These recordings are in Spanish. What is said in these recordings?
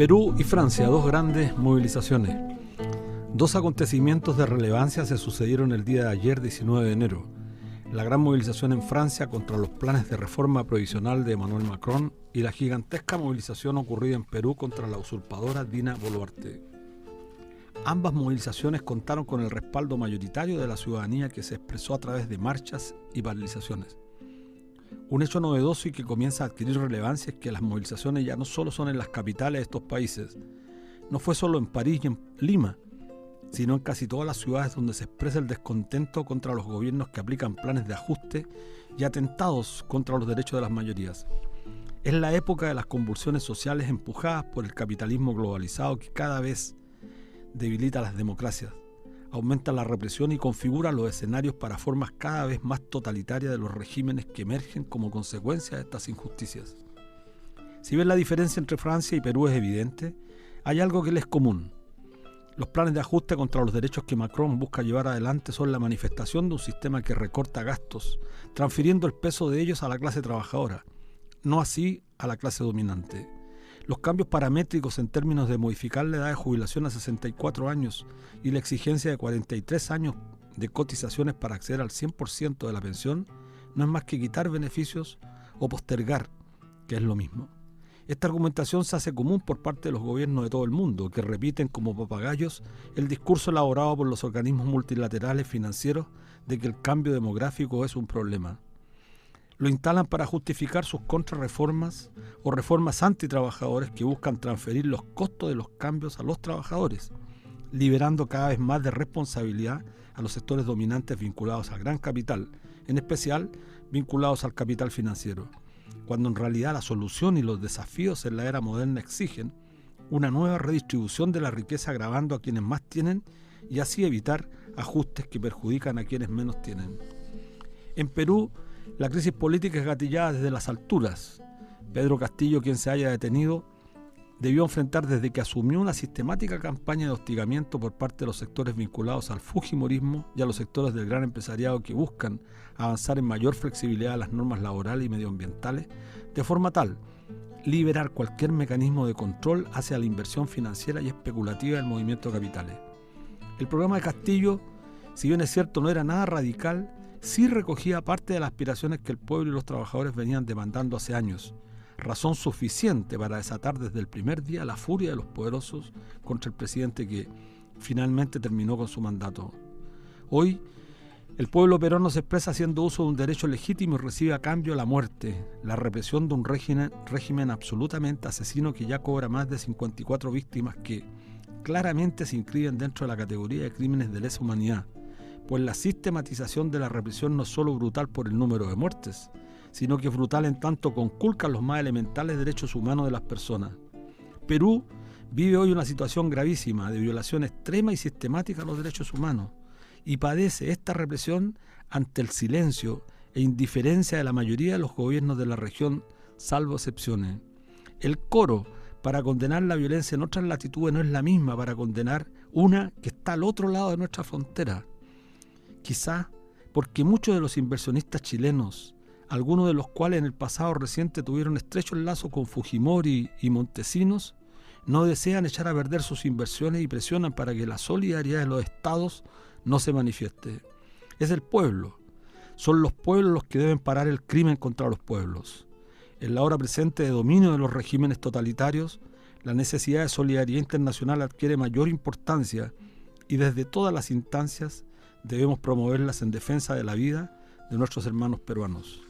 Perú y Francia, dos grandes movilizaciones. Dos acontecimientos de relevancia se sucedieron el día de ayer, 19 de enero. La gran movilización en Francia contra los planes de reforma provisional de Emmanuel Macron y la gigantesca movilización ocurrida en Perú contra la usurpadora Dina Boluarte. Ambas movilizaciones contaron con el respaldo mayoritario de la ciudadanía, que se expresó a través de marchas y paralizaciones. Un hecho novedoso y que comienza a adquirir relevancia es que las movilizaciones ya no solo son en las capitales de estos países. No fue solo en París y en Lima, sino en casi todas las ciudades donde se expresa el descontento contra los gobiernos que aplican planes de ajuste y atentados contra los derechos de las mayorías. Es la época de las convulsiones sociales empujadas por el capitalismo globalizado, que cada vez debilita las democracias, aumenta la represión y configura los escenarios para formas cada vez más totalitarias de los regímenes que emergen como consecuencia de estas injusticias. Si bien la diferencia entre Francia y Perú es evidente, hay algo que les es común. Los planes de ajuste contra los derechos que Macron busca llevar adelante son la manifestación de un sistema que recorta gastos, transfiriendo el peso de ellos a la clase trabajadora, no así a la clase dominante. Los cambios paramétricos en términos de modificar la edad de jubilación a 64 años y la exigencia de 43 años de cotizaciones para acceder al 100% de la pensión no es más que quitar beneficios o postergar, que es lo mismo. Esta argumentación se hace común por parte de los gobiernos de todo el mundo, que repiten como papagayos el discurso elaborado por los organismos multilaterales financieros de que el cambio demográfico es un problema. Lo instalan para justificar sus contrarreformas o reformas antitrabajadores que buscan transferir los costos de los cambios a los trabajadores, liberando cada vez más de responsabilidad a los sectores dominantes vinculados al gran capital, en especial vinculados al capital financiero, cuando en realidad la solución y los desafíos en la era moderna exigen una nueva redistribución de la riqueza, agravando a quienes más tienen y así evitar ajustes que perjudican a quienes menos tienen. En Perú, la crisis política es gatillada desde las alturas. Pedro Castillo, quien se haya detenido, debió enfrentar desde que asumió una sistemática campaña de hostigamiento por parte de los sectores vinculados al fujimorismo y a los sectores del gran empresariado que buscan avanzar en mayor flexibilidad a las normas laborales y medioambientales, de forma tal liberar cualquier mecanismo de control hacia la inversión financiera y especulativa del movimiento de capitales. El programa de Castillo, si bien es cierto no era nada radical, sí recogía parte de las aspiraciones que el pueblo y los trabajadores venían demandando hace años, razón suficiente para desatar desde el primer día la furia de los poderosos contra el presidente que finalmente terminó con su mandato. Hoy, el pueblo peruano se expresa haciendo uso de un derecho legítimo y recibe a cambio la muerte, la represión de un régimen absolutamente asesino que ya cobra más de 54 víctimas que claramente se inscriben dentro de la categoría de crímenes de lesa humanidad, pues la sistematización de la represión no es solo brutal por el número de muertes, sino que es brutal en tanto conculca los más elementales derechos humanos de las personas. Perú vive hoy una situación gravísima de violación extrema y sistemática a los derechos humanos y padece esta represión ante el silencio e indiferencia de la mayoría de los gobiernos de la región, salvo excepciones. El coro para condenar la violencia en otras latitudes no es la misma para condenar una que está al otro lado de nuestra frontera. Quizá porque muchos de los inversionistas chilenos, algunos de los cuales en el pasado reciente tuvieron estrechos lazos con Fujimori y Montesinos, no desean echar a perder sus inversiones y presionan para que la solidaridad de los estados no se manifieste. Es el pueblo. Son los pueblos los que deben parar el crimen contra los pueblos. En la hora presente de dominio de los regímenes totalitarios, la necesidad de solidaridad internacional adquiere mayor importancia y desde todas las instancias debemos promoverlas en defensa de la vida de nuestros hermanos peruanos.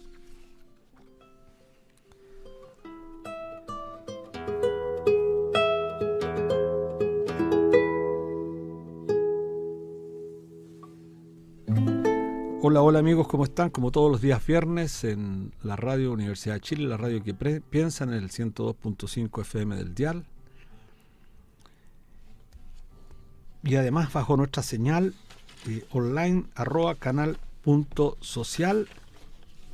Hola amigos, ¿cómo están? Como todos los días viernes en la radio Universidad de Chile, la radio que piensa, en el 102.5 FM del dial. Y además bajo nuestra señal online @canal.social,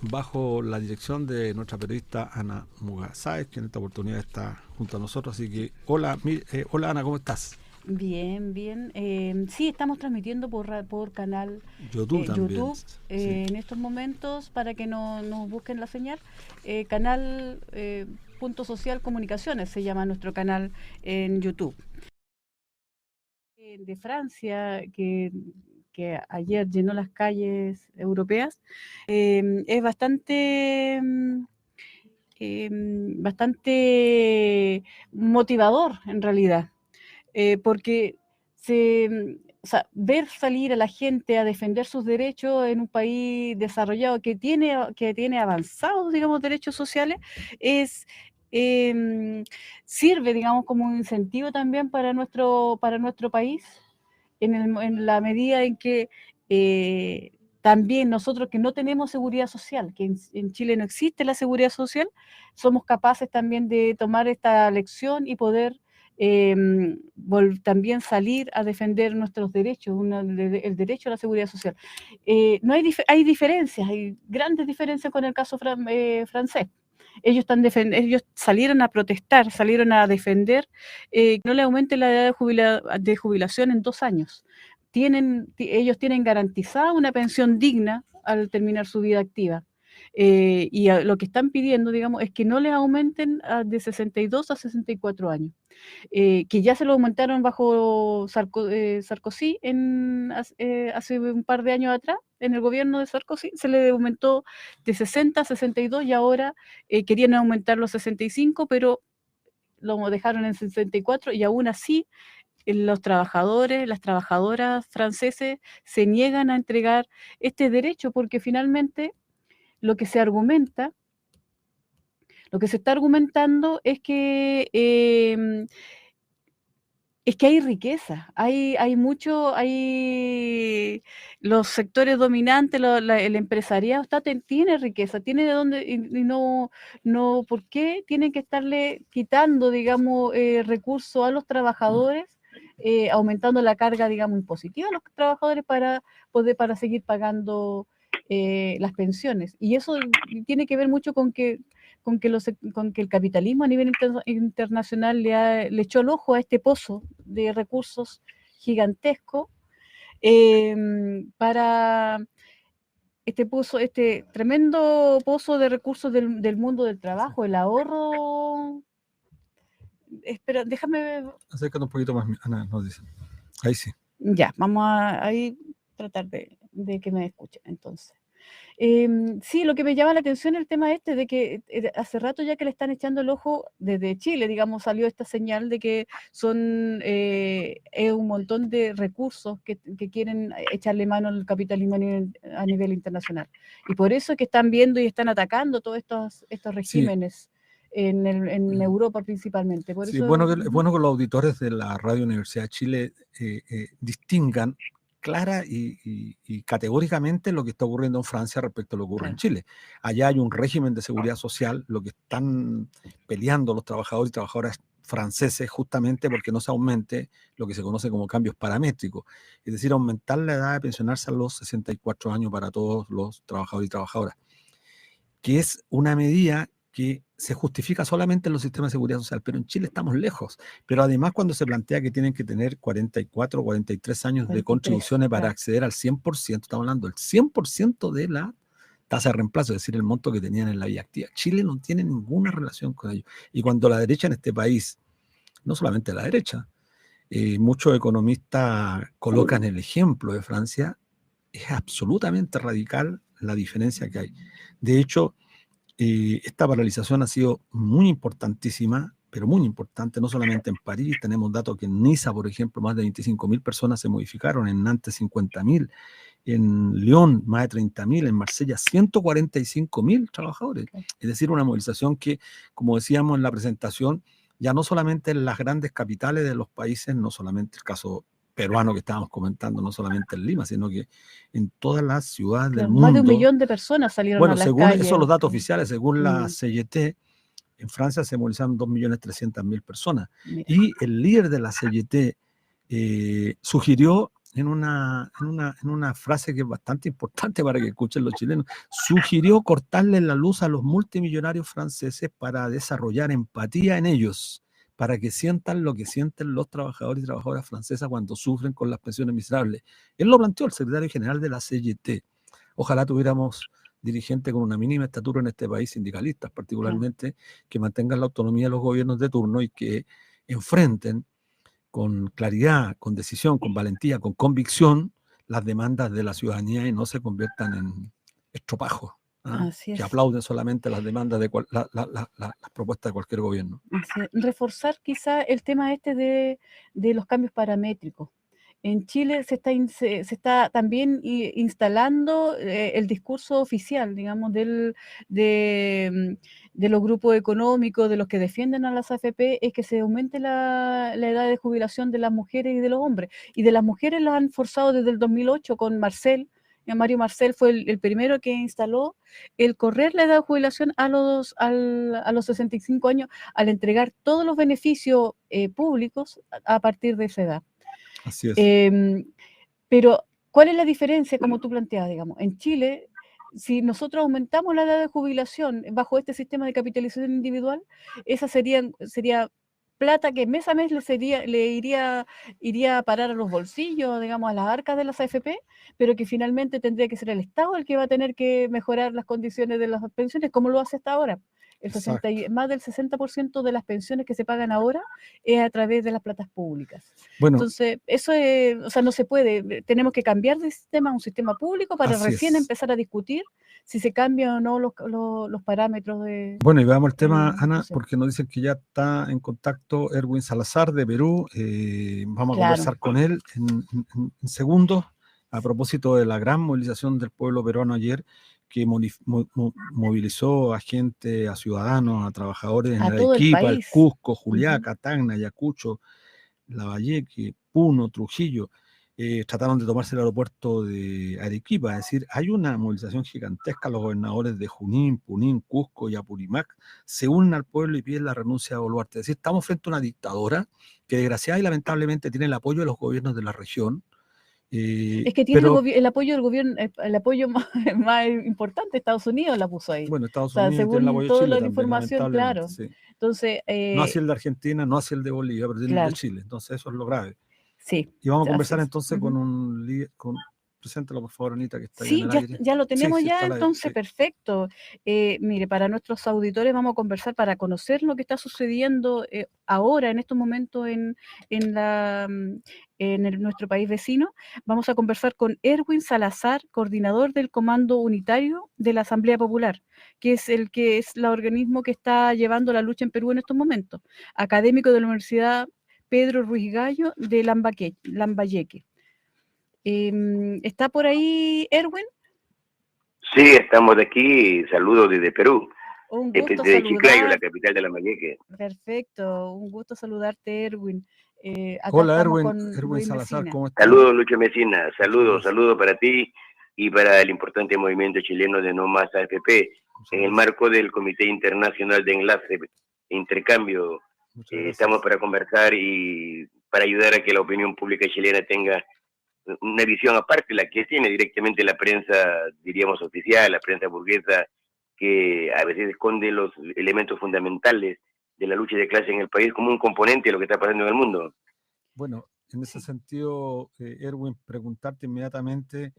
bajo la dirección de nuestra periodista Ana Muga Sáez, que en esta oportunidad está junto a nosotros. Así que hola Ana, ¿cómo estás? Bien. Sí, estamos transmitiendo por canal YouTube sí. En estos momentos, para que nos busquen la señal. Canal Punto Social Comunicaciones, se llama nuestro canal en YouTube. De Francia, que ayer llenó las calles europeas, es bastante motivador en realidad, porque o sea, ver salir a la gente a defender sus derechos en un país desarrollado que tiene avanzados, digamos, derechos sociales, es sirve, digamos, como un incentivo también para nuestro país, en la medida en que también nosotros que no tenemos seguridad social, que en Chile no existe la seguridad social, somos capaces también de tomar esta lección y poder también salir a defender nuestros derechos, el derecho a la seguridad social. No hay diferencias, hay grandes diferencias con el caso francés. Ellos salieron a protestar, salieron a defender que no le aumente la edad de jubilación en 2 años. Ellos tienen garantizada una pensión digna al terminar su vida activa. Lo que están pidiendo, digamos, es que no les aumenten de 62 a 64 años. Que ya se lo aumentaron bajo Sarkozy hace un par de años atrás, en el gobierno de Sarkozy, se le aumentó de 60 a 62 y ahora querían aumentarlo a 65, pero lo dejaron en 64 y aún así los trabajadores, las trabajadoras franceses se niegan a entregar este derecho porque finalmente lo que se argumenta, lo que se está argumentando es que hay riqueza, los sectores dominantes, el empresariado tiene riqueza, tiene de dónde, y no, ¿por qué tienen que estarle quitando, digamos, recursos a los trabajadores, aumentando la carga, digamos, impositiva a los trabajadores para seguir pagando las pensiones? Y eso tiene que ver mucho con que el capitalismo a nivel internacional le echó el ojo a este pozo de recursos gigantesco, para este tremendo pozo de recursos del mundo del trabajo, el ahorro. Espera, déjame. Acércate un poquito más, Ana, nos dicen. Ahí sí. Ya, vamos a ahí tratar de que me escuchen entonces. Sí, lo que me llama la atención es el tema de que hace rato ya que le están echando el ojo desde Chile, digamos, salió esta señal de que es un montón de recursos que quieren echarle mano al capitalismo a nivel internacional. Y por eso es que están viendo y están atacando todos estos regímenes en Europa principalmente. Por Sí, eso, bueno que los auditores de la Radio Universidad de Chile distingan clara y categóricamente lo que está ocurriendo en Francia respecto a lo que ocurre en Chile. Allá hay un régimen de seguridad social, lo que están peleando los trabajadores y trabajadoras franceses justamente porque no se aumente lo que se conoce como cambios paramétricos, es decir, aumentar la edad de pensionarse a los 64 años para todos los trabajadores y trabajadoras, que es una medida que se justifica solamente en los sistemas de seguridad social, pero en Chile estamos lejos. Pero además cuando se plantea que tienen que tener 44 o 43 años de contribuciones para acceder al 100%, estamos hablando del 100% de la tasa de reemplazo, es decir, el monto que tenían en la vida activa. Chile no tiene ninguna relación con ello. Y cuando la derecha en este país, no solamente la derecha, muchos economistas colocan el ejemplo de Francia, es absolutamente radical la diferencia que hay. De hecho, esta paralización ha sido muy importantísima, pero muy importante, no solamente en París, tenemos datos que en Niza, por ejemplo, más de 25.000 personas se modificaron, en Nantes 50.000, en Lyon más de 30.000, en Marsella 145.000 trabajadores. Es decir, una movilización que, como decíamos en la presentación, ya no solamente en las grandes capitales de los países, no solamente el caso peruano que estábamos comentando, no solamente en Lima, sino que en todas las ciudades del mundo. Más de 1 millón de personas salieron a las calles. Bueno, según esos los datos oficiales, según la CGT, en Francia se movilizaron 2.300.000 personas. Mira. Y el líder de la CGT sugirió en una frase que es bastante importante para que escuchen los chilenos, sugirió cortarle la luz a los multimillonarios franceses para desarrollar empatía en ellos, para que sientan lo que sienten los trabajadores y trabajadoras francesas cuando sufren con las pensiones miserables. Él lo planteó, el secretario general de la CGT. Ojalá tuviéramos dirigentes con una mínima estatura en este país, sindicalistas particularmente, que mantengan la autonomía de los gobiernos de turno y que enfrenten con claridad, con decisión, con valentía, con convicción las demandas de la ciudadanía y no se conviertan en estropajos, que aplauden solamente las demandas de las propuestas de cualquier gobierno. Reforzar quizá el tema de los cambios paramétricos. En Chile se está también instalando el discurso oficial, digamos, de los grupos económicos, de los que defienden a las AFP, es que se aumente la edad de jubilación de las mujeres y de los hombres. Y de las mujeres lo han forzado desde el 2008 con Marcel. Mario Marcel fue el primero que instaló el correr la edad de jubilación a los 65 años al entregar todos los beneficios públicos a partir de esa edad. Así es. Pero, ¿cuál es la diferencia, como tú planteas, digamos? En Chile, si nosotros aumentamos la edad de jubilación bajo este sistema de capitalización individual, esa sería plata que mes a mes le iría a parar a los bolsillos, digamos, a las arcas de las AFP, pero que finalmente tendría que ser el Estado el que va a tener que mejorar las condiciones de las pensiones, como lo hace hasta ahora. Más del 60% de las pensiones que se pagan ahora es a través de las platas públicas. Bueno, entonces, eso no se puede. Tenemos que cambiar de sistema a un sistema público para recién empezar a discutir si se cambian o no los parámetros de... Bueno, y veamos el tema, Ana, porque nos dicen que ya está en contacto Erwin Salazar de Perú. Vamos a conversar con él en segundos a propósito de la gran movilización del pueblo peruano ayer, que movilizó a gente, a ciudadanos, a trabajadores en Arequipa, el Cusco, Juliaca, Tacna, Ayacucho, Lambayeque, Puno, Trujillo. Trataron de tomarse el aeropuerto de Arequipa, es decir, hay una movilización gigantesca. Los gobernadores de Junín, Punín, Cusco y Apurímac se unen al pueblo y piden la renuncia de Boluarte. Es decir, estamos frente a una dictadura que desgraciadamente y lamentablemente tiene el apoyo de los gobiernos de la región. Es que tiene el apoyo del gobierno, el apoyo más importante, Estados Unidos la puso ahí. Bueno, Estados Unidos tiene el apoyo de Chile toda la también, información, claro. Sí. Entonces, no así el de Argentina, no así el de Bolivia, pero el de Chile. Entonces eso es lo grave. Sí. Y vamos a conversar entonces con un líder, preséntalo por favor, Anita, que está ahí en el aire. Ya lo tenemos entonces, perfecto. Mire, para nuestros auditores vamos a conversar para conocer lo que está sucediendo ahora, en estos momentos, en nuestro país vecino. Vamos a conversar con Erwin Salazar, coordinador del Comando Unitario de la Asamblea Popular, que es el organismo que está llevando la lucha en Perú en estos momentos, académico de la Universidad Pedro Ruiz Gallo de Lambayeque. ¿Está por ahí, Erwin? Sí, estamos de aquí. Saludos desde Perú. Un gusto desde Chiclayo, la capital de Lambayeque. Perfecto, un gusto saludarte, Erwin. Hola, Erwin Salazar, ¿cómo estás? Saludos, Lucho Mesina. Saludos para ti y para el importante movimiento chileno de No Más AFP. En el marco del Comité Internacional de Enlace e Intercambio, estamos para conversar y para ayudar a que la opinión pública chilena tenga una visión aparte, la que tiene directamente la prensa, diríamos, oficial, la prensa burguesa, que a veces esconde los elementos fundamentales de la lucha de clase en el país como un componente de lo que está pasando en el mundo. Bueno, en ese sentido, Erwin, preguntarte inmediatamente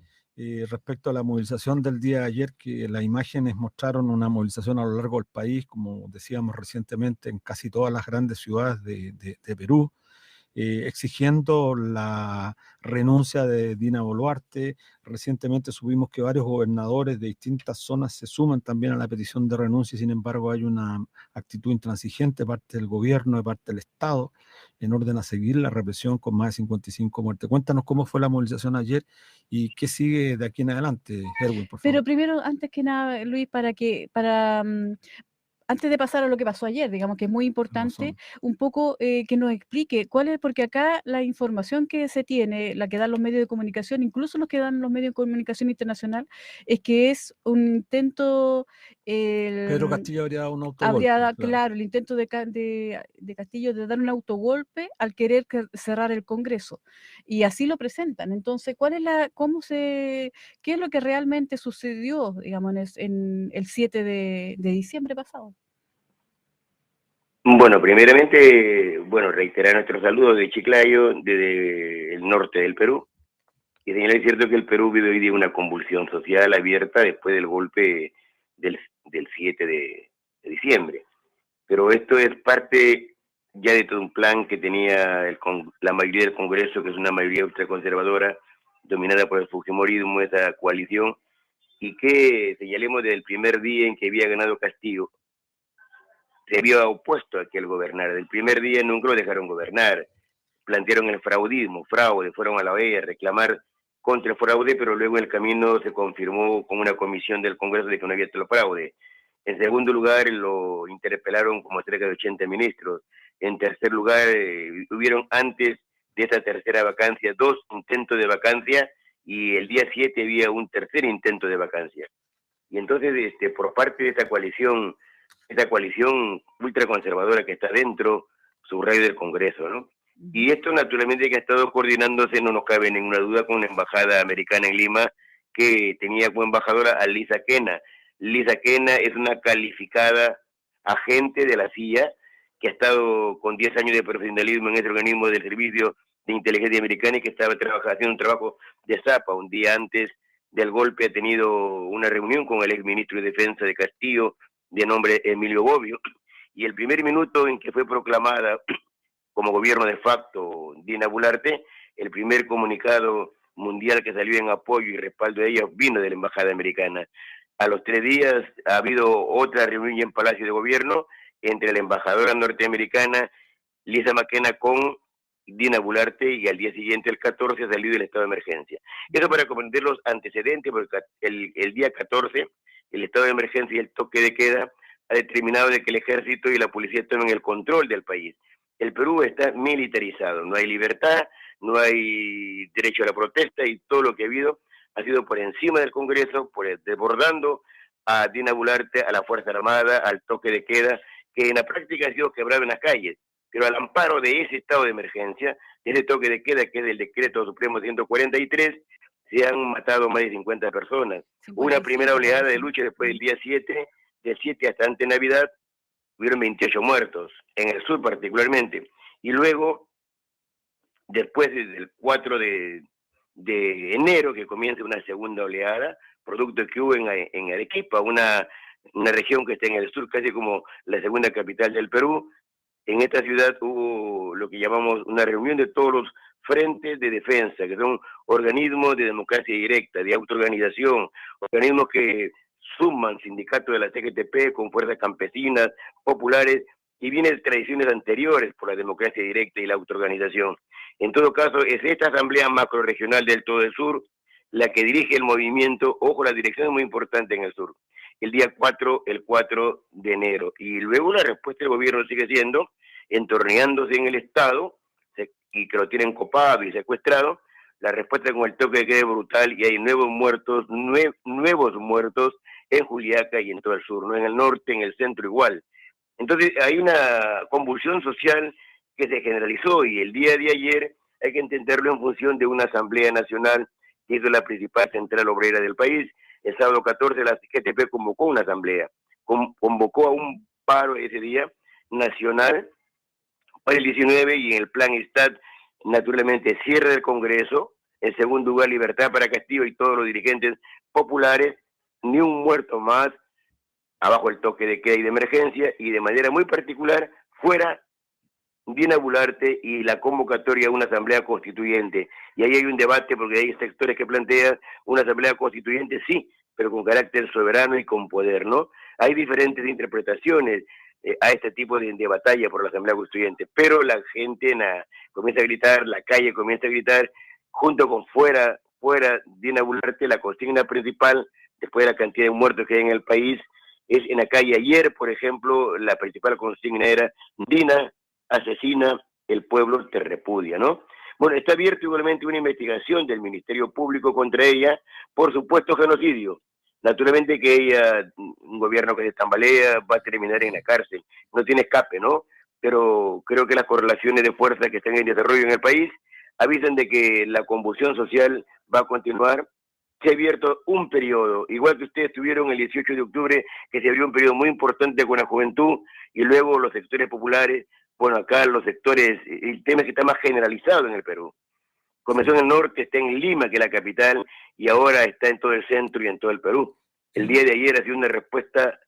respecto a la movilización del día de ayer, que las imágenes mostraron una movilización a lo largo del país, como decíamos recientemente, en casi todas las grandes ciudades de Perú, exigiendo la renuncia de Dina Boluarte. Recientemente supimos que varios gobernadores de distintas zonas se suman también a la petición de renuncia, y sin embargo hay una actitud intransigente de parte del gobierno, de parte del Estado, en orden a seguir la represión con más de 55 muertes. Cuéntanos cómo fue la movilización ayer y qué sigue de aquí en adelante, Erwin, por favor. Pero primero, antes que nada, Luis, antes de pasar a lo que pasó ayer, digamos que es muy importante un poco que nos explique cuál es, porque acá la información que se tiene, la que dan los medios de comunicación, incluso los que dan los medios de comunicación internacional, es que es un intento... Pedro Castillo habría dado un autogolpe. Claro, el intento de Castillo de dar un autogolpe al querer cerrar el Congreso. Y así lo presentan. Entonces, qué es lo que realmente sucedió, digamos, en el 7 de diciembre pasado? Bueno, primeramente, reiterar nuestros saludos de Chiclayo, desde el norte del Perú. Y señalar es cierto que el Perú vive hoy día una convulsión social abierta después del golpe del 7 de diciembre. Pero esto es parte ya de todo un plan que tenía la mayoría del Congreso, que es una mayoría ultraconservadora, dominada por el Fujimorismo, esa coalición, y que señalemos desde el primer día en que había ganado Castillo, se había opuesto a que él gobernara. Del primer día nunca lo dejaron gobernar, plantearon el fraudismo, fraude, fueron a la OEA a reclamar contra el fraude, pero luego en el camino se confirmó con una comisión del Congreso de que no había tal fraude. En segundo lugar, lo interpelaron como cerca de 80 ministros. En tercer lugar, hubieron antes de esta tercera vacancia 2 intentos de vacancia, y el día 7 había un tercer intento de vacancia. Y entonces, por parte de esta coalición ultraconservadora que está dentro, subrayo del Congreso, ¿no? Y esto naturalmente que ha estado coordinándose, no nos cabe ninguna duda, con la embajada americana en Lima, que tenía como embajadora a Lisa Kena. Lisa Kena es una calificada agente de la CIA, que ha estado con 10 años de profesionalismo en este organismo del Servicio de Inteligencia Americana, y que estaba haciendo un trabajo de zapa. Un día antes del golpe ha tenido una reunión con el exministro de Defensa de Castillo, de nombre Emilio Bobbio, y el primer minuto en que fue proclamada como gobierno de facto Dina Boluarte, el primer comunicado mundial que salió en apoyo y respaldo de ella vino de la embajada americana. A los 3 días ha habido otra reunión en Palacio de Gobierno entre la embajadora norteamericana Lisa McKenna con Dina Boluarte, y al día siguiente, el 14, ha salido el estado de emergencia. Eso para comprender los antecedentes, porque el día 14, el estado de emergencia y el toque de queda ha determinado de que el ejército y la policía tomen el control del país. El Perú está militarizado, no hay libertad, no hay derecho a la protesta, y todo lo que ha habido ha sido por encima del Congreso, desbordando a Dina Boluarte, a la Fuerza Armada, al toque de queda, que en la práctica ha sido quebrado en las calles. Pero al amparo de ese estado de emergencia, de ese toque de queda, que es del Decreto Supremo 143, se han matado más de 50 personas. Una primera oleada de lucha después del día 7, del 7 hasta antes de Navidad, hubieron 28 muertos, en el sur particularmente. Y luego, después del 4 de enero, que comienza una segunda oleada, producto que hubo en Arequipa, una región que está en el sur, casi como la segunda capital del Perú. En esta ciudad hubo lo que llamamos una reunión de todos los frentes de defensa, que son organismos de democracia directa, de autoorganización, organismos que suman sindicatos de la CGTP con fuerzas campesinas, populares, y vienen de tradiciones anteriores por la democracia directa y la autoorganización. En todo caso, es esta asamblea macroregional del todo el sur la que dirige el movimiento. Ojo, la dirección es muy importante en el sur. El día 4, el 4 de enero. Y luego la respuesta del gobierno sigue siendo, entorneándose en el Estado, y que lo tienen copado y secuestrado, la respuesta con el toque de queda brutal, y hay nuevos muertos en Juliaca y en todo el sur, no en el norte, en el centro igual. Entonces hay una convulsión social que se generalizó, y el día de ayer hay que entenderlo en función de una asamblea nacional que hizo la principal central obrera del país. El sábado 14 la CGTP convocó una asamblea, convocó a un paro ese día nacional para el 19, y en el plan está naturalmente cierre del Congreso, en segundo lugar libertad para Castillo y todos los dirigentes populares, ni un muerto más, abajo el toque de queda y de emergencia, y de manera muy particular fuera Dina Boluarte y la convocatoria a una asamblea constituyente. Y ahí hay un debate, porque hay sectores que plantean una asamblea constituyente, sí, pero con carácter soberano y con poder, ¿no? Hay diferentes interpretaciones a este tipo de batalla por la asamblea constituyente, pero la gente comienza a gritar, la calle comienza a gritar, junto con fuera Dina Boluarte. La consigna principal, después de la cantidad de muertos que hay en el país, es en la calle. Ayer, por ejemplo, la principal consigna era: Dina asesina, el pueblo te repudia, ¿no? Bueno, está abierta igualmente una investigación del Ministerio Público contra ella por supuesto genocidio. Naturalmente que ella, un gobierno que se tambalea, va a terminar en la cárcel, no tiene escape, ¿no? Pero creo que las correlaciones de fuerza que están en desarrollo en el país avisan de que la convulsión social va a continuar. Se ha abierto un periodo, igual que ustedes tuvieron el 18 de octubre, que se abrió un periodo muy importante con la juventud, y luego los sectores populares. Bueno, acá los sectores, el tema es que está más generalizado en el Perú. Comenzó en el norte, está en Lima, que es la capital, y ahora está en todo el centro y en todo el Perú. El día de ayer ha sido una respuesta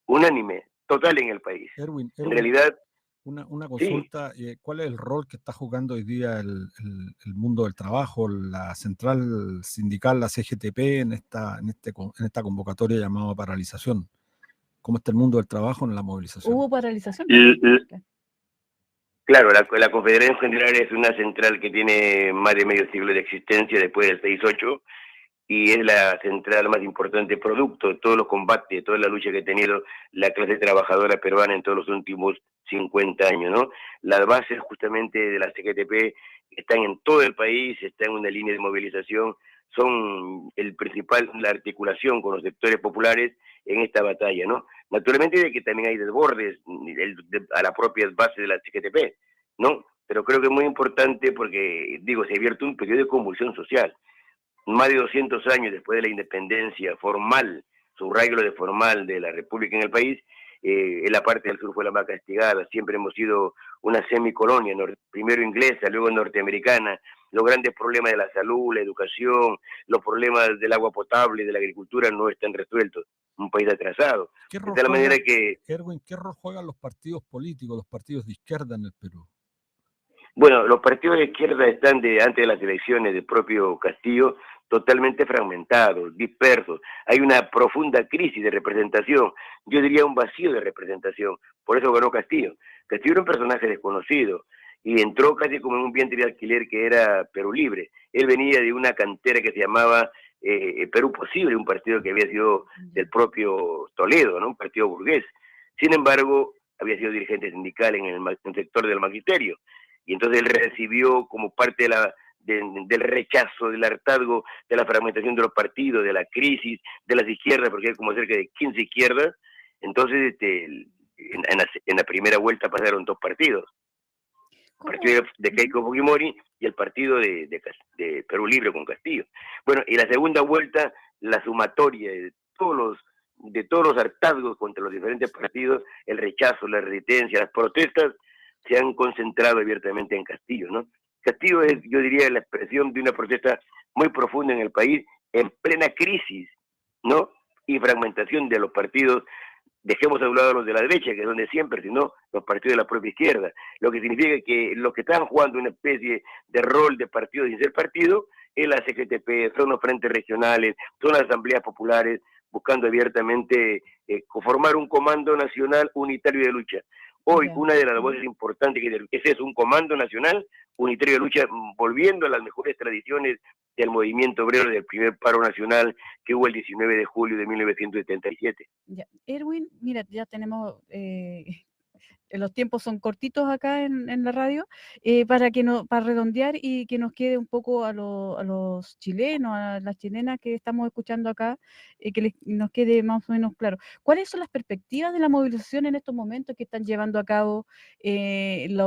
unánime, total en el país. Erwin, En realidad, una sí, consulta, ¿cuál es el rol que está jugando hoy día el mundo del trabajo, la central sindical, la CGTP, en esta convocatoria llamada paralización? ¿Cómo está el mundo del trabajo en la movilización? Hubo paralización también. claro, la Confederación General es una central que tiene más de medio siglo de existencia después del 6-8, y es la central más importante producto de todos los combates, de toda la lucha que ha tenido la clase trabajadora peruana en todos los últimos 50 años, ¿no? Las bases justamente de la CGTP están en todo el país, están en una línea de movilización, son la articulación con los sectores populares en esta batalla, ¿no? Naturalmente de que también hay desbordes a las propias bases de la CGTP, ¿no? Pero creo que es muy importante porque, digo, se ha abierto un periodo de convulsión social. Más de 200 años después de la independencia formal, subrayo lo de formal de la República en el país, la parte del sur fue la más castigada, siempre hemos sido una semicolonia, primero inglesa, luego norteamericana, los grandes problemas de la salud, la educación, los problemas del agua potable, de la agricultura no están resueltos, un país atrasado. De tal manera que... Erwin, ¿qué rol juegan los partidos políticos, los partidos de izquierda en el Perú? Bueno, los partidos de izquierda están antes de las elecciones del propio Castillo totalmente fragmentados, dispersos. Hay una profunda crisis de representación, yo diría un vacío de representación. Por eso ganó Castillo. Castillo era un personaje desconocido y entró casi como en un vientre de alquiler que era Perú Libre. Él venía de una cantera que se llamaba Perú Posible, un partido que había sido del propio Toledo, ¿no? Un partido burgués. Sin embargo, había sido dirigente sindical en el sector del magisterio. Y entonces él recibió como parte del rechazo, del hartazgo, de la fragmentación de los partidos, de la crisis de las izquierdas, porque hay como cerca de 15 izquierdas. Entonces, en la primera vuelta pasaron 2 partidos. El partido de Keiko Fujimori y el partido de Perú Libre con Castillo. Bueno, y la segunda vuelta, la sumatoria de todos los hartazgos contra los diferentes partidos, el rechazo, la resistencia, las protestas, se han concentrado abiertamente en Castillo, ¿no? Castillo es, yo diría, la expresión de una protesta muy profunda en el país, en plena crisis, ¿no? Y fragmentación de los partidos. Dejemos a un lado los de la derecha, que es donde siempre, sino los partidos de la propia izquierda. Lo que significa que los que están jugando una especie de rol de partido sin ser partido es la CGTP, son los frentes regionales, son las asambleas populares, buscando abiertamente conformar un comando nacional unitario de lucha. Hoy una de las voces importantes que es un comando nacional unitario de lucha, volviendo a las mejores tradiciones del movimiento obrero del primer paro nacional que hubo el 19 de julio de 1977. Ya. Erwin, mira, ya tenemos, los tiempos son cortitos acá en la radio, para redondear y que nos quede un poco a los chilenos, a las chilenas que estamos escuchando acá, que nos quede más o menos claro. ¿Cuáles son las perspectivas de la movilización en estos momentos que están llevando a cabo el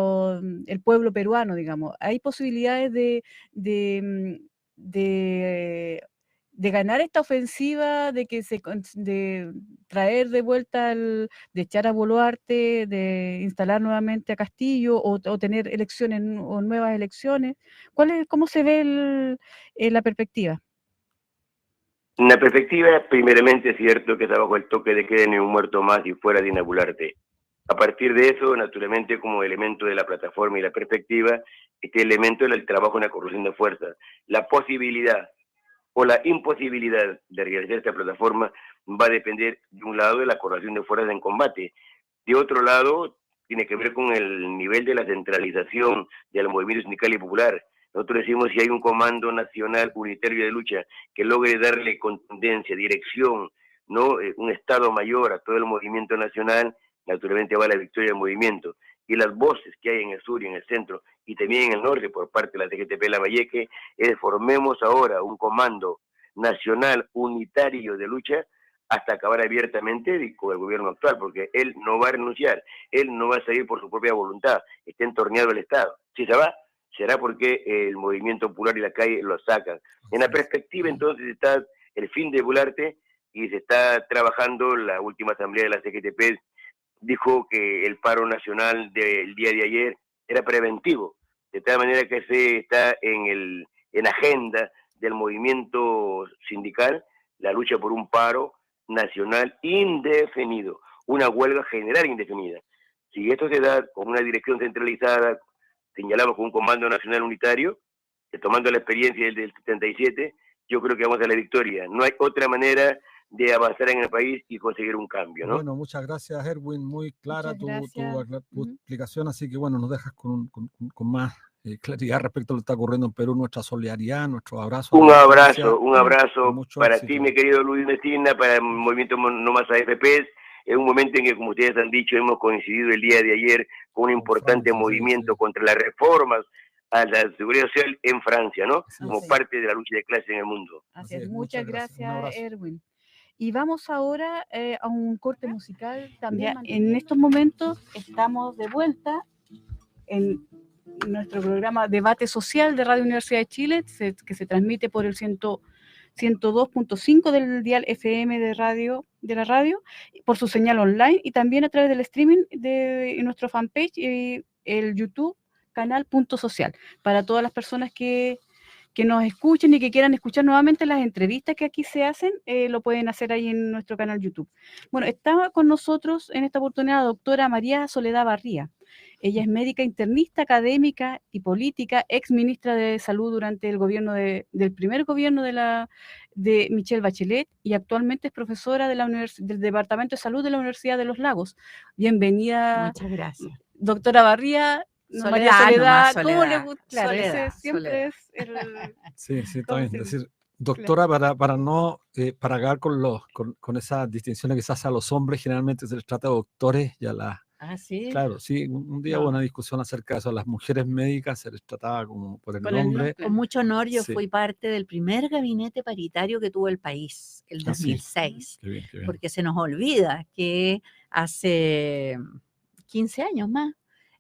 pueblo peruano, digamos? ¿Hay posibilidades de ganar esta ofensiva, de traer de vuelta, de echar a Boluarte, de instalar nuevamente a Castillo o tener elecciones o nuevas elecciones? ¿Cómo se ve la perspectiva? La perspectiva, primeramente, es cierto que está bajo el toque de queda ni un muerto más y fuera de Boluarte. A partir de eso, naturalmente, como elemento de la plataforma y la perspectiva, este elemento del trabajo en la corrupción de fuerza, la posibilidad o la imposibilidad de realizar esta plataforma va a depender, de un lado, de la correlación de fuerzas en combate. De otro lado, tiene que ver con el nivel de la centralización del movimiento sindical y popular. Nosotros decimos, si hay un comando nacional unitario de lucha que logre darle contundencia, dirección, ¿no? Un estado mayor a todo el movimiento nacional, naturalmente va la victoria del movimiento. Y las voces que hay en el sur y en el centro, y también en el norte por parte de la CGTP Lambayeque, es formemos ahora un comando nacional unitario de lucha hasta acabar abiertamente con el gobierno actual, porque él no va a renunciar, él no va a salir por su propia voluntad, está entorneado el Estado. Si se va, será porque el movimiento popular y la calle lo sacan. En la perspectiva entonces está el fin de Boluarte y se está trabajando. La última asamblea de la CGTP dijo que el paro nacional del día de ayer era preventivo, de tal manera que se está en en agenda del movimiento sindical la lucha por un paro nacional indefinido, una huelga general indefinida. Si esto se da con una dirección centralizada, señalamos con un comando nacional unitario, tomando la experiencia del 77, yo creo que vamos a la victoria. No hay otra manera de avanzar en el país y conseguir un cambio, ¿no? Bueno, muchas gracias, Erwin. Muy clara tu explicación, así que bueno, nos dejas con más claridad respecto a lo que está ocurriendo en Perú, nuestra solidaridad, nuestro abrazo. Un abrazo para ti, mi querido Luis Mesina, para el movimiento No Más AFP. Es un momento en que, como ustedes han dicho, hemos coincidido el día de ayer con un importante movimiento contra las reformas a la seguridad social en Francia, ¿no? Como parte de la lucha de clase en el mundo. Así es. Muchas gracias, Erwin. Y vamos ahora a un corte musical también. En estos momentos estamos de vuelta en nuestro programa Debate Social de Radio Universidad de Chile, que se transmite por el 102.5 del dial FM de la radio, por su señal online y también a través del streaming de nuestro fanpage y el YouTube canal Punto Social. Para todas las personas que nos escuchen y que quieran escuchar nuevamente las entrevistas que aquí se hacen, lo pueden hacer ahí en nuestro canal YouTube. Bueno, está con nosotros en esta oportunidad la doctora María Soledad Barría. Ella es médica internista, académica y política, ex ministra de Salud durante el gobierno del primer gobierno de Michelle Bachelet y actualmente es profesora del Departamento de Salud de la Universidad de Los Lagos. Bienvenida. Muchas gracias. Doctora Barría. Soledad, ¿cómo le gusta? Claro, Soledad, ese siempre Soledad. es el... Sí, está bien. Es decir, doctora, para acabar con esas distinciones que se hace a los hombres, generalmente se les trata de doctores y a las... Ah, sí. Claro, sí, un día hubo una discusión acerca de eso. A las mujeres médicas se les trataba como por el nombre. Con mucho honor, yo fui parte del primer gabinete paritario que tuvo el país, el 2006. Qué bien. Porque se nos olvida que hace 15 años más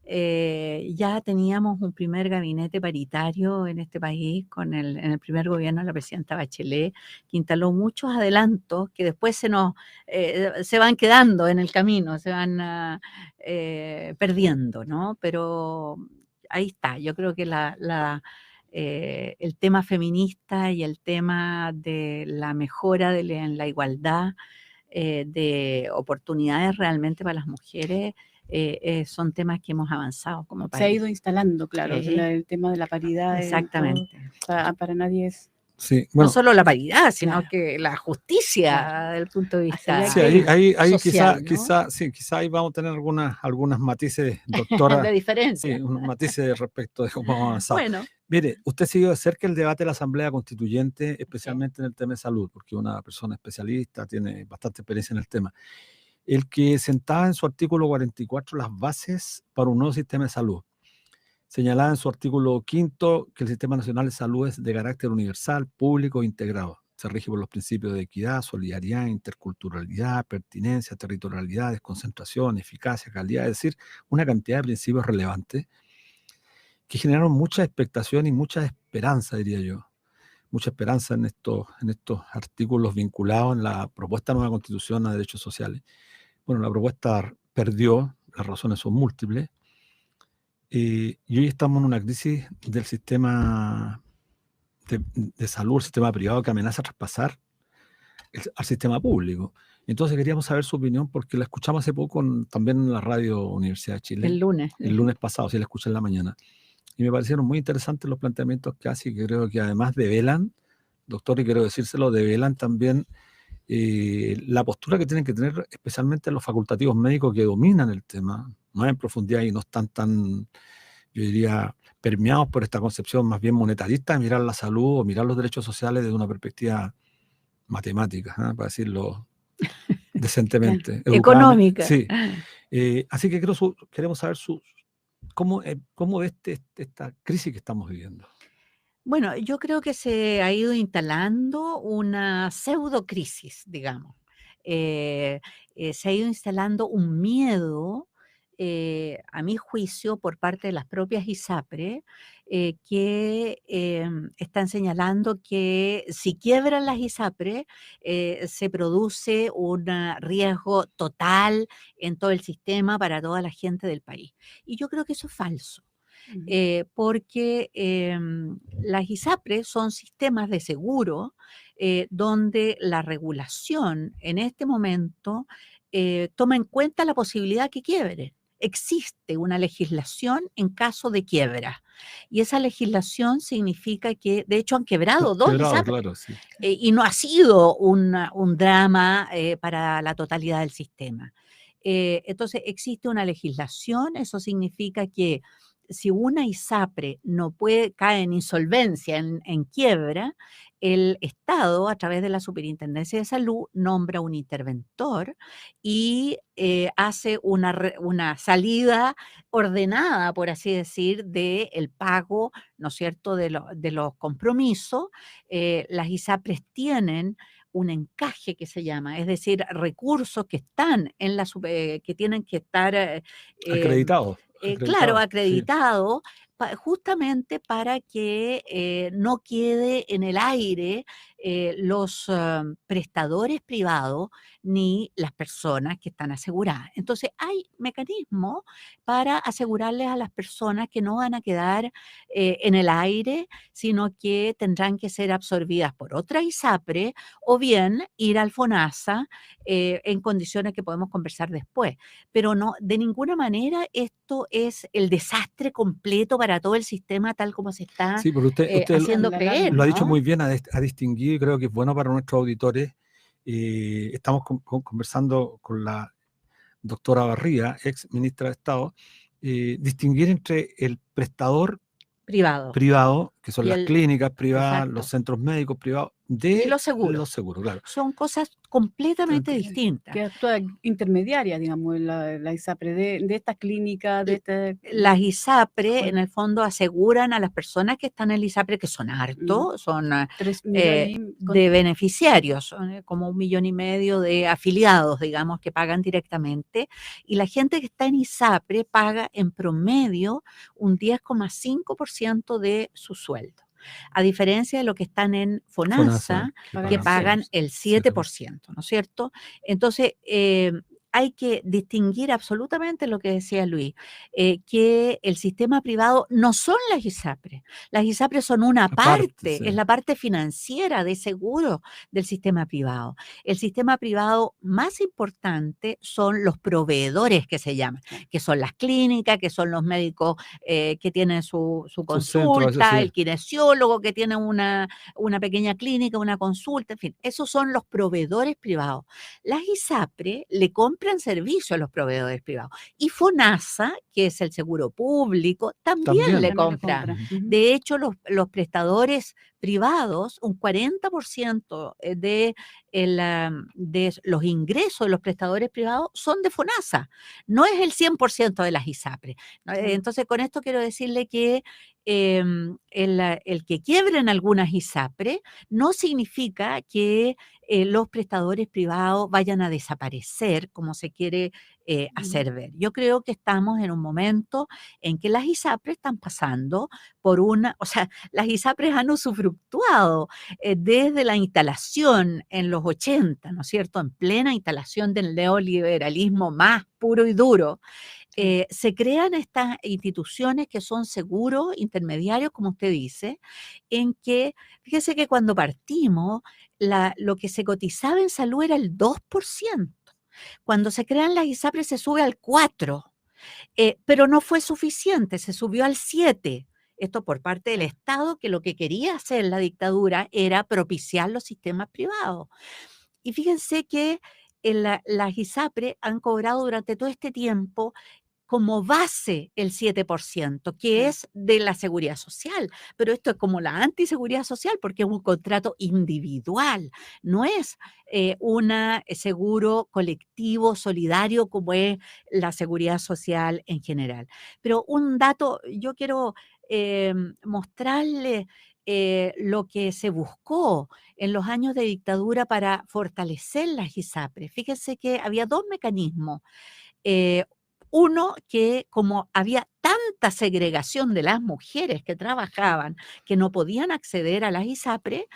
ya teníamos un primer gabinete paritario en este país en el primer gobierno de la presidenta Bachelet, que instaló muchos adelantos que después se van quedando en el camino, se van perdiendo, ¿no? Pero ahí está, yo creo que el tema feminista y el tema de la mejora en la igualdad de oportunidades realmente para las mujeres son temas que hemos avanzado como país. Se ha ido instalando, claro, el tema de la paridad. Exactamente. Para nadie es... Sí, bueno, no solo la paridad, sino que la justicia desde el punto de vista social, ¿no? quizá ahí vamos a tener algunas matices, doctora. de diferencia. Sí, unos matices respecto de cómo vamos a avanzar. Bueno. Mire, usted siguió de cerca el debate de la Asamblea Constituyente, especialmente en el tema de salud, porque es una persona especialista, tiene bastante experiencia en el tema. El que sentaba en su artículo 44 las bases para un nuevo sistema de salud. Señalaba en su artículo 5 que el Sistema Nacional de Salud es de carácter universal, público e integrado. Se rige por los principios de equidad, solidaridad, interculturalidad, pertinencia, territorialidad, desconcentración, eficacia, calidad, es decir, una cantidad de principios relevantes que generaron mucha expectación y mucha esperanza, diría yo. Mucha esperanza en estos artículos vinculados en la propuesta de nueva Constitución a derechos sociales. Bueno, la propuesta perdió, las razones son múltiples, y hoy estamos en una crisis del sistema de salud, el sistema privado, que amenaza traspasar al sistema público. Entonces queríamos saber su opinión, porque la escuchamos hace poco también en la radio Universidad de Chile. El lunes pasado, sí, la escuché en la mañana. Y me parecieron muy interesantes los planteamientos que hace, y que creo que además develan, doctor, y quiero decírselo, develan también la postura que tienen que tener especialmente los facultativos médicos que dominan el tema, más en profundidad y no están tan, yo diría, permeados por esta concepción más bien monetarista de mirar la salud o mirar los derechos sociales desde una perspectiva matemática, para decirlo decentemente. Económica. Sí. Así que queremos saber cómo ve esta crisis que estamos viviendo. Bueno, yo creo que se ha ido instalando una pseudocrisis, digamos. Se ha ido instalando un miedo, a mi juicio, por parte de las propias ISAPRE, que están señalando que si quiebran las ISAPRE, se produce un riesgo total en todo el sistema para toda la gente del país. Y yo creo que eso es falso. porque las ISAPRES son sistemas de seguro donde la regulación en este momento toma en cuenta la posibilidad que quiebre. Existe una legislación en caso de quiebra. Y esa legislación significa que, de hecho, han quebrado dos Quebrado, ISAPRES. claro, sí. Y no ha sido un drama para la totalidad del sistema. Entonces, existe una legislación, eso significa que si una ISAPRE no puede, cae en insolvencia, en quiebra, el Estado, a través de la Superintendencia de Salud, nombra un interventor y hace una salida ordenada, por así decir, del pago, ¿no es cierto?, de los compromisos. Las ISAPRES tienen un encaje que se llama, es decir, recursos que están en que tienen que estar Acreditado. claro, Sí. acreditado, justamente para que no quede en el aire los prestadores privados ni las personas que están aseguradas. Entonces, hay mecanismos para asegurarles a las personas que no van a quedar en el aire, sino que tendrán que ser absorbidas por otra ISAPRE o bien ir al FONASA en condiciones que podemos conversar después. Pero no, de ninguna manera esto es el desastre completo para todo el sistema tal como se está Sí, porque usted haciendo creer, lo ha dicho ¿no? muy bien, ha distinguido y creo que es bueno para nuestros auditores. Estamos conversando con la doctora Barría, ex ministra de Estado, distinguir entre el prestador privado, que son Y las clínicas privadas, exacto. los centros médicos privados, Y de los seguros. los seguros, claro. Son cosas completamente distintas. Que actúa intermediaria, digamos, la ISAPRE de estas clínicas, Las ISAPRE, en el fondo, aseguran a las personas que están en el ISAPRE, que son hartos, son 3 millones de beneficiarios, son como 1,5 millones de afiliados, digamos, que pagan directamente. Y la gente que está en ISAPRE paga en promedio un 10,5% de su sueldo. A diferencia de lo que están en FONASA, que pagan el 7%, ¿no es cierto? Entonces, hay que distinguir absolutamente lo que decía Luis, que el sistema privado no son las ISAPRES. Las ISAPRES son una parte, sí. Es la parte financiera de seguro del sistema privado. El sistema privado más importante son los proveedores que se llaman, que son las clínicas, que son los médicos que tienen su consulta, el kinesiólogo que tiene una pequeña clínica, una consulta, en fin, esos son los proveedores privados. Las ISAPRES le compran servicio a los proveedores privados. Y FONASA, que es el seguro público, también le compra. De hecho, los prestadores privados, un 40% de los ingresos de los prestadores privados son de FONASA, no es el 100% de las ISAPRES. Entonces, con esto quiero decirle que el que quiebren algunas ISAPRES no significa que los prestadores privados vayan a desaparecer como se quiere hacer ver. Yo creo que estamos en un momento en que las ISAPRES están pasando por las ISAPRES han usufructuado desde la instalación en los 80, ¿no es cierto?, en plena instalación del neoliberalismo más puro y duro. Se crean estas instituciones que son seguros intermediarios, como usted dice, en que, fíjese que cuando partimos, lo que se cotizaba en salud era el 2%. Cuando se crean las ISAPRES se sube al 4%, pero no fue suficiente, se subió al 7%. Esto por parte del Estado, que lo que quería hacer la dictadura era propiciar los sistemas privados. Y fíjense que las ISAPRES han cobrado durante todo este tiempo como base el 7%, que es de la seguridad social, pero esto es como la antiseguridad social porque es un contrato individual, no es un seguro colectivo solidario como es la seguridad social en general. Pero un dato, yo quiero mostrarle lo que se buscó en los años de dictadura para fortalecer las ISAPRES. Fíjense que había dos mecanismos. Uno, que como había tanta segregación de las mujeres que trabajaban que no podían acceder a las ISAPRE,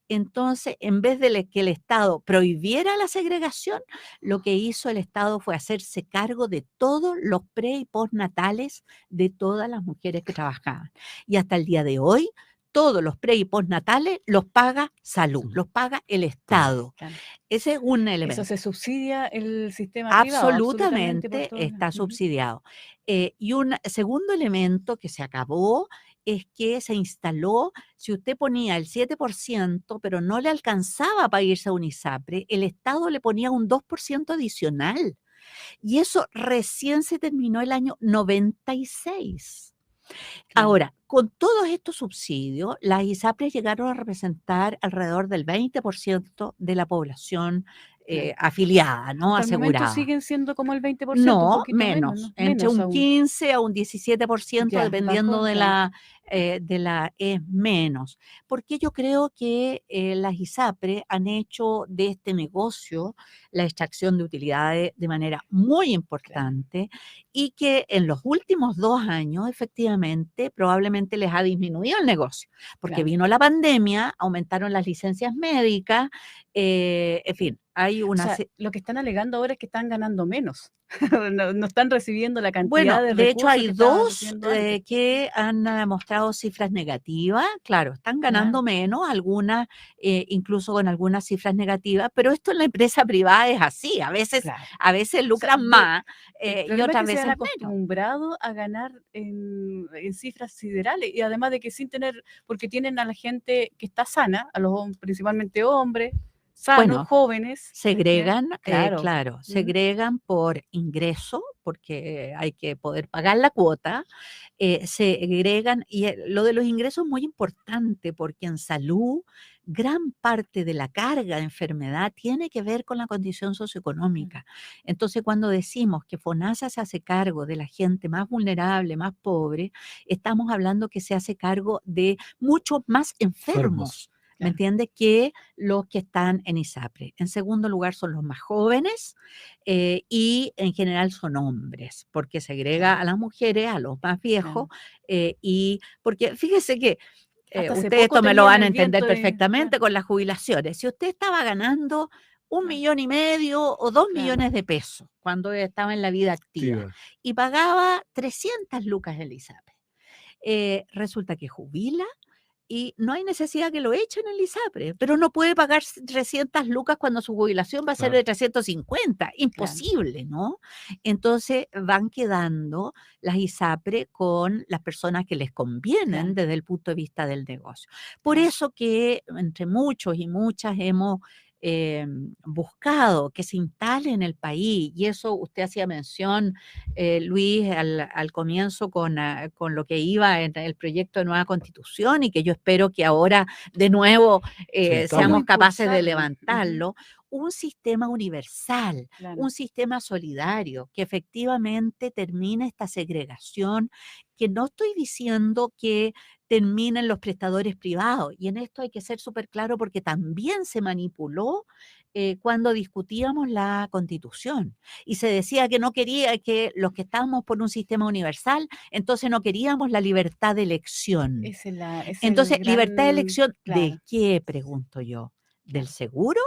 entonces en vez de que el Estado prohibiera la segregación, lo que hizo el Estado fue hacerse cargo de todos los pre y postnatales de todas las mujeres que trabajaban. Y hasta el día de hoy, todos los pre y postnatales los paga salud, Sí. los paga el Estado. Claro. Ese es un Eso elemento. se subsidia el sistema privado, absolutamente por Absolutamente todo. está Ujú. subsidiado. Y un segundo elemento que se acabó es que se instaló, si usted ponía el 7%, pero no le alcanzaba para irse a un ISAPRE, el Estado le ponía un 2% adicional. Y eso recién se terminó el año 96. Claro. Ahora, con todos estos subsidios, las ISAPRES llegaron a representar alrededor del 20% de la población Claro. afiliada, ¿no? Hasta el momento Asegurada. siguen siendo como el 20%, un No, poquito menos, ¿no? entre Menos un aún. 15 a un 17%, Ya, dependiendo bajó, claro. es menos. Porque yo creo que las ISAPRE han hecho de este negocio la extracción de utilidades de manera muy Claro. importante y que en los últimos 2 años, efectivamente, probablemente les ha disminuido el negocio, porque Claro. vino la pandemia, aumentaron las licencias médicas, en fin, hay O una... sea, lo que están alegando ahora es que están ganando menos. No están recibiendo la Bueno, cantidad de de hecho recursos hay que estaban dos recibiendo antes. que han mostrado cifras negativas. Claro, están Ya, ganando menos, algunas incluso con algunas cifras negativas, pero esto en la empresa privada es así. claro. A veces O sea, lucran más el y problema es otras que se han veces menos. acostumbrado a ganar en cifras siderales y además de que sin tener, porque tienen a la gente que está sana, a los principalmente hombres, sanos, Bueno, jóvenes, ¿ya? segregan, Claro. claro, ¿Mm? segregan por ingreso, porque hay que poder pagar la cuota, segregan, y lo de los ingresos es muy importante, porque en salud gran parte de la carga de enfermedad tiene que ver con la condición socioeconómica. Entonces, cuando decimos que FONASA se hace cargo de la gente más vulnerable, más pobre, estamos hablando que se hace cargo de muchos más enfermos. ¿Me Claro. entiendes? Que los que están en ISAPRE. En segundo lugar son los más jóvenes y en general son hombres, porque segrega Claro. a las mujeres, a los más viejos, Claro. y porque fíjese que Hasta hace ustedes poco esto me lo tenían van a el entender viento de, claro, perfectamente con las jubilaciones. Si usted estaba ganando un claro, 1,5 millones o 2 claro, millones de pesos cuando estaba en la vida activa Activa. y pagaba 300 lucas el ISAPRE, resulta que jubila y no hay necesidad que lo echen el ISAPRE, pero no puede pagar 300 lucas cuando su jubilación va a ser Claro. de 350, claro. imposible, ¿no? Entonces van quedando las ISAPRE con las personas que les convienen Claro. desde el punto de vista del negocio. Por Claro. eso que entre muchos y muchas hemos buscado que se instale en el país, y eso usted hacía mención, Luis, al comienzo con lo que iba en el proyecto de nueva constitución y que yo espero que ahora de nuevo Se seamos instale. capaces de Impulsarlo. levantarlo, un sistema universal, Claro. un sistema solidario que efectivamente termine esta segregación, que no estoy diciendo que terminen los prestadores privados, y en esto hay que ser súper claro porque también se manipuló cuando discutíamos la constitución y se decía que no quería, que los que estábamos por un sistema universal, entonces no queríamos la libertad de elección. Ese es Entonces, el libertad de gran, elección, ¿de claro, qué, pregunto yo? ¿Del claro, seguro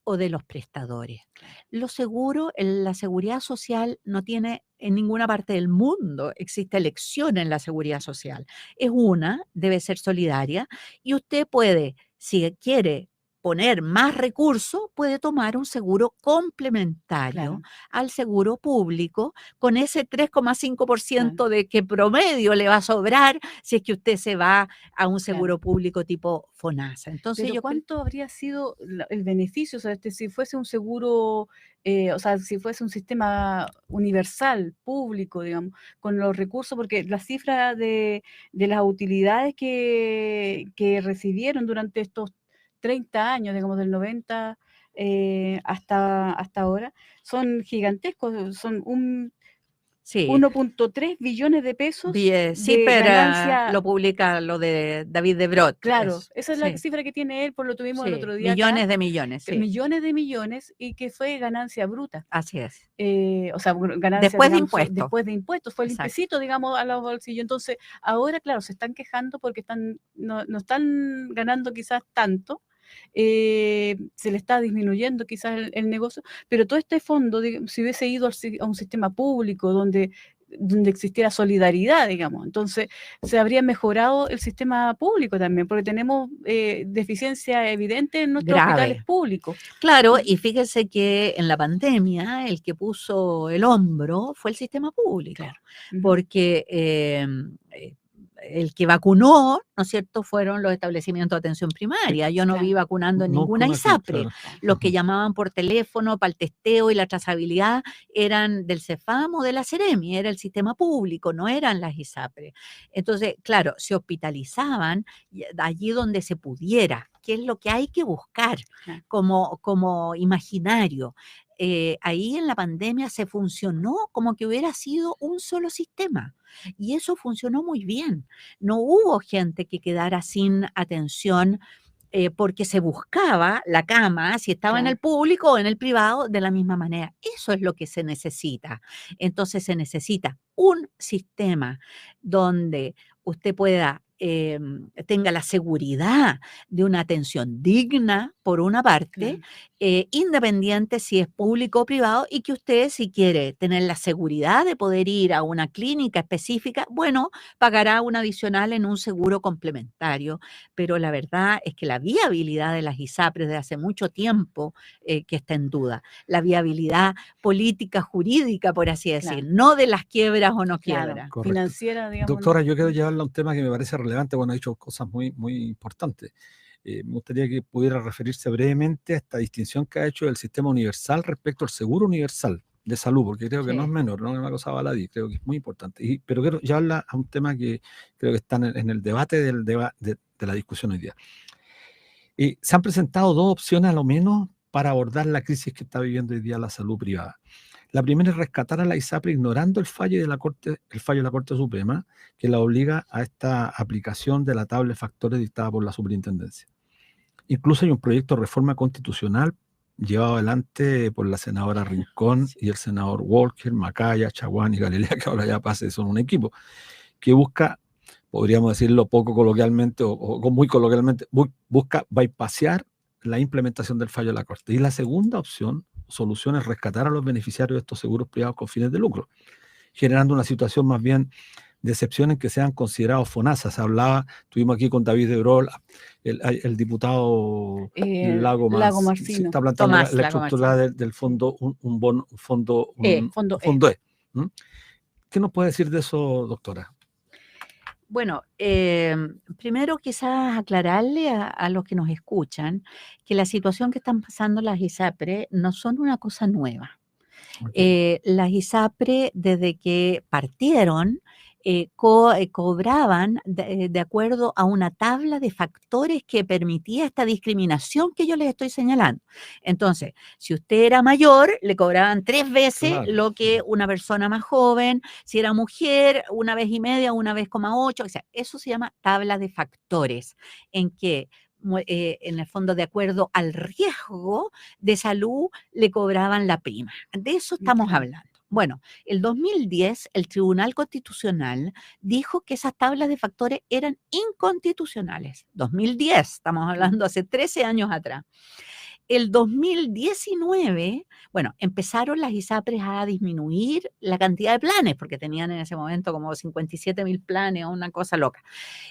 o de los prestadores? claro. Los seguros, la seguridad social no tiene en ninguna parte del mundo, existe elección en la seguridad social. Es una, debe ser solidaria, y usted puede, si quiere poner más recursos, puede tomar un seguro complementario Claro, al seguro público con ese 3,5% claro, de que promedio le va a sobrar si es que usted se va a un claro. seguro público tipo FONASA. Entonces Pero yo creo, ¿cuánto habría sido el beneficio? O sea, si fuese un seguro, o sea, si fuese un sistema universal, público, digamos, con los recursos, porque la cifra de las utilidades que recibieron durante estos 30 años, digamos, del 90 hasta ahora, son gigantescos, son Sí. 1.3 billones de pesos Sí, de pero ganancia. lo publica lo de David de Brot. Claro, esa es la Sí, cifra que tiene él, por lo tuvimos el sí, otro día acá, millones de millones, sí, millones de millones, y que fue ganancia bruta. así es. O sea, ganancia, Después de digamos, impuestos. después de impuestos, fue Exacto. limpiecito, digamos, a los bolsillos. Entonces, ahora, claro, se están quejando porque no están ganando quizás tanto, se le está disminuyendo quizás el negocio, pero todo este fondo, si hubiese ido a un sistema público donde existiera solidaridad, digamos, entonces se habría mejorado el sistema público también, porque tenemos deficiencia evidente en nuestros hospitales públicos. Claro, y fíjese que en la pandemia el que puso el hombro fue el sistema público, Claro. porque el que vacunó, ¿no es cierto?, fueron los establecimientos de atención primaria. Yo no vi vacunando en ninguna ISAPRE. Los que llamaban por teléfono para el testeo y la trazabilidad eran del CEFAM o de la Seremi, era el sistema público, no eran las ISAPRE. Entonces, claro, se hospitalizaban allí donde se pudiera, que es lo que hay que buscar como imaginario. Ahí en la pandemia se funcionó como que hubiera sido un solo sistema. Y eso funcionó muy bien. No hubo gente que quedara sin atención porque se buscaba la cama, si estaba en el público o en el privado, de la misma manera. Eso es lo que se necesita. Entonces se necesita un sistema donde usted pueda tenga la seguridad de una atención digna, por una parte, independiente si es público o privado, y que usted, si quiere tener la seguridad de poder ir a una clínica específica, bueno, pagará un adicional en un seguro complementario, pero la verdad es que la viabilidad de las ISAPRES de hace mucho tiempo que está en duda, la viabilidad política, jurídica, por así decir, no de las quiebras o no quiebras. Financiera, digamos. Doctora, yo quiero llevarla a un tema que me parece relevante, bueno, ha dicho cosas muy, muy importantes. Me gustaría que pudiera referirse brevemente a esta distinción que ha hecho del sistema universal respecto al seguro universal de salud, porque creo que no es menor, no es una cosa baladí, creo que es muy importante. Pero quiero llevarla a un tema que creo que está en el debate de la discusión hoy día. Se han presentado dos opciones a lo menos para abordar la crisis que está viviendo hoy día la salud privada. La primera es rescatar a la ISAPRE ignorando el fallo de la Corte Suprema, que la obliga a esta aplicación de la tabla de factores dictada por la superintendencia. Incluso hay un proyecto de reforma constitucional llevado adelante por la senadora Rincón y el senador Walker, Macaya, Chaguán y Galilea, que ahora ya son un equipo, que busca, podríamos decirlo poco coloquialmente o muy coloquialmente, busca bypassear la implementación del fallo de la Corte. Y la segunda solución es rescatar a los beneficiarios de estos seguros privados con fines de lucro, generando una situación más bien de excepciones que sean considerados FONASA. Se hablaba, estuvimos aquí con David de Brol, el diputado Lago Marcino, está planteando la estructura del fondo, fondo E. ¿Qué nos puede decir de eso, doctora? Bueno, primero quizás aclararle a los que nos escuchan que la situación que están pasando las ISAPRE no son una cosa nueva. Las ISAPRE, desde que partieron, cobraban de acuerdo a una tabla de factores que permitía esta discriminación que yo les estoy señalando. Entonces, si usted era mayor, le cobraban 3 veces lo que una persona más joven; si era mujer, 1,5 veces, 1,8 veces, o sea, eso se llama tabla de factores, en que en el fondo, de acuerdo al riesgo de salud, le cobraban la prima. De eso estamos hablando. Bueno, el 2010 el Tribunal Constitucional dijo que esas tablas de factores eran inconstitucionales. 2010, estamos hablando hace 13 años atrás. El 2019, bueno, empezaron las ISAPRES a disminuir la cantidad de planes, porque tenían en ese momento como 57.000 planes o una cosa loca.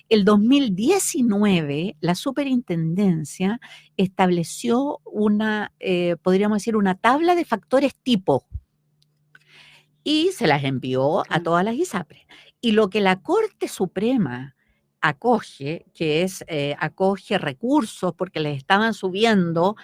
El 2019, la superintendencia estableció podríamos decir, una tabla de factores tipo, y se las envió a todas las ISAPRES. Y lo que la Corte Suprema acoge, que es acoge recursos porque les estaban subiendo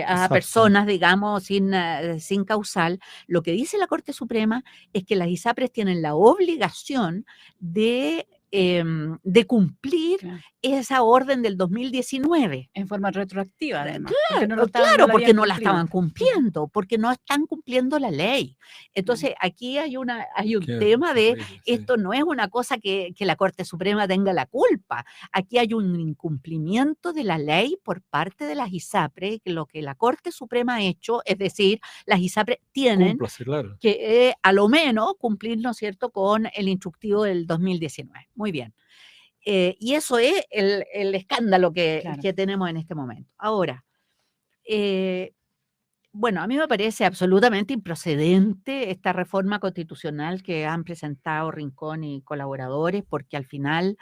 a personas, digamos, sin causal, lo que dice la Corte Suprema es que las ISAPRES tienen la obligación de de cumplir Claro. esa orden del 2019. En forma retroactiva, además. Claro, porque no la cumplido. estaban cumpliendo, porque no están cumpliendo la ley. Entonces, aquí hay un Qué tema de, terrible, sí. esto no es una cosa que la Corte Suprema tenga la culpa. Aquí hay un incumplimiento de la ley por parte de las ISAPRE, que lo que la Corte Suprema ha hecho, es decir, las ISAPRE tienen Cúmplase, claro. que a lo menos cumplir, ¿no es cierto?, con el instructivo del 2019. Muy bien. Y eso es el escándalo que tenemos en este momento. Ahora, bueno, a mí me parece absolutamente improcedente esta reforma constitucional que han presentado Rincón y colaboradores, porque al final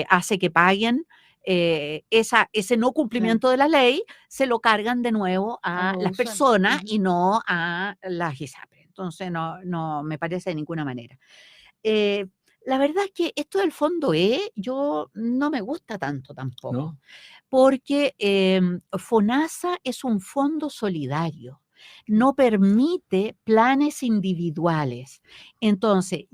hace que paguen ese no cumplimiento de la ley, se lo cargan de nuevo a las personas y no a las ISAPRE. Entonces, no me parece de ninguna manera. La verdad es que esto del fondo yo no me gusta tanto tampoco, ¿no? Porque FONASA es un fondo solidario, no permite planes individuales. Entonces,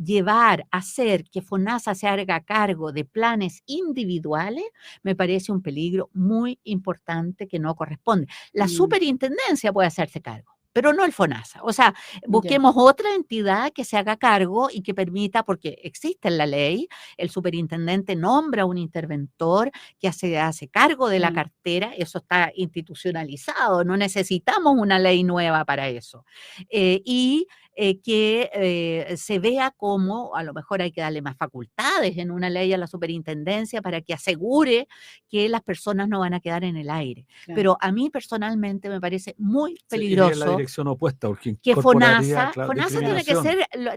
hacer que FONASA se haga cargo de planes individuales me parece un peligro muy importante que no corresponde. La superintendencia puede hacerse cargo, pero no el FONASA. O sea, busquemos otra entidad que se haga cargo y que permita, porque existe en la ley, el superintendente nombra un interventor que se hace cargo de la cartera, eso está institucionalizado, no necesitamos una ley nueva para eso. Que se vea como a lo mejor hay que darle más facultades en una ley a la superintendencia para que asegure que las personas no van a quedar en el aire. Claro. Pero a mí personalmente me parece muy peligroso. Sí, la dirección opuesta, porque que FONASA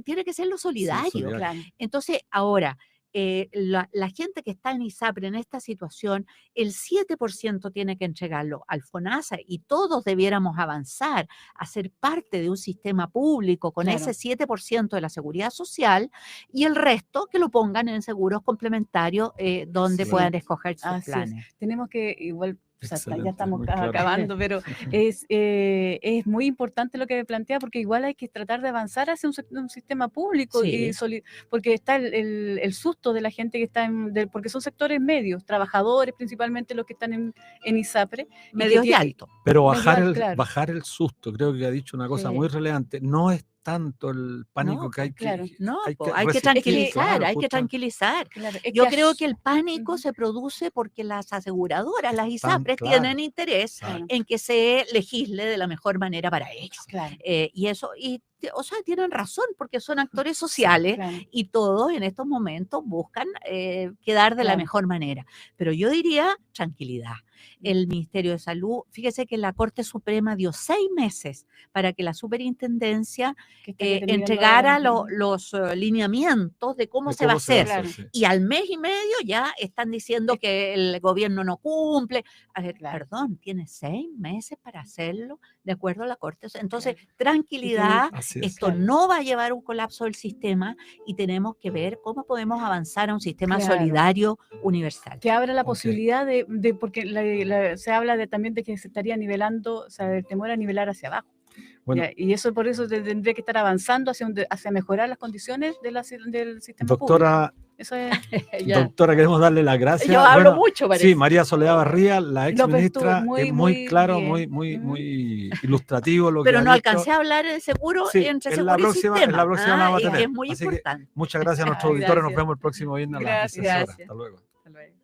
tiene que ser lo solidario. Sí, claro. Entonces, ahora, la gente que está en ISAPRE en esta situación, el 7% tiene que entregarlo al FONASA y todos debiéramos avanzar a ser parte de un sistema público con ese 7% de la seguridad social y el resto que lo pongan en seguros complementarios donde puedan escoger sus planes. Tenemos que igual... O sea, ya estamos acabando, pero es muy importante lo que plantea, porque igual hay que tratar de avanzar hacia un sistema público, porque está el susto de la gente que está porque son sectores medios, trabajadores principalmente los que están en ISAPRE. Medios y altos. Pero bajar el susto, creo que ha dicho una cosa muy relevante, no es tanto el pánico que hay que... hay que tranquilizar. Claro, yo creo que el pánico se produce porque las aseguradoras, las ISAPRES, tienen interés en que se legisle de la mejor manera para ellos. O sea, tienen razón, porque son actores sociales y todos en estos momentos buscan quedar de la mejor manera. Pero yo diría tranquilidad. El Ministerio de Salud, fíjese que la Corte Suprema dio 6 meses para que la superintendencia entregara los lineamientos de cómo se va a hacer. Y al mes y medio ya están diciendo que el gobierno no cumple. A ver, perdón, tiene 6 meses para hacerlo de acuerdo a la Corte. Entonces, tranquilidad, esto no va a llevar a un colapso del sistema y tenemos que ver cómo podemos avanzar a un sistema solidario universal. Que abra la posibilidad de porque se habla también de que se estaría nivelando, o sea, del temor a nivelar hacia abajo. Bueno, y eso por eso tendría que estar avanzando hacia mejorar las condiciones del sistema doctora, público. Eso es, doctora, queremos darle las gracias. Yo hablo mucho, parece. Sí, María Soledad Barría, la ex ministra, es muy claro, muy ilustrativo lo Pero que no alcancé a hablar de seguro entre seguro y sistema. En la próxima la vamos a tener. Es muy importante. Muchas gracias a nuestros auditores. Nos vemos el próximo viernes a las 16 horas. Hasta luego. Hasta luego.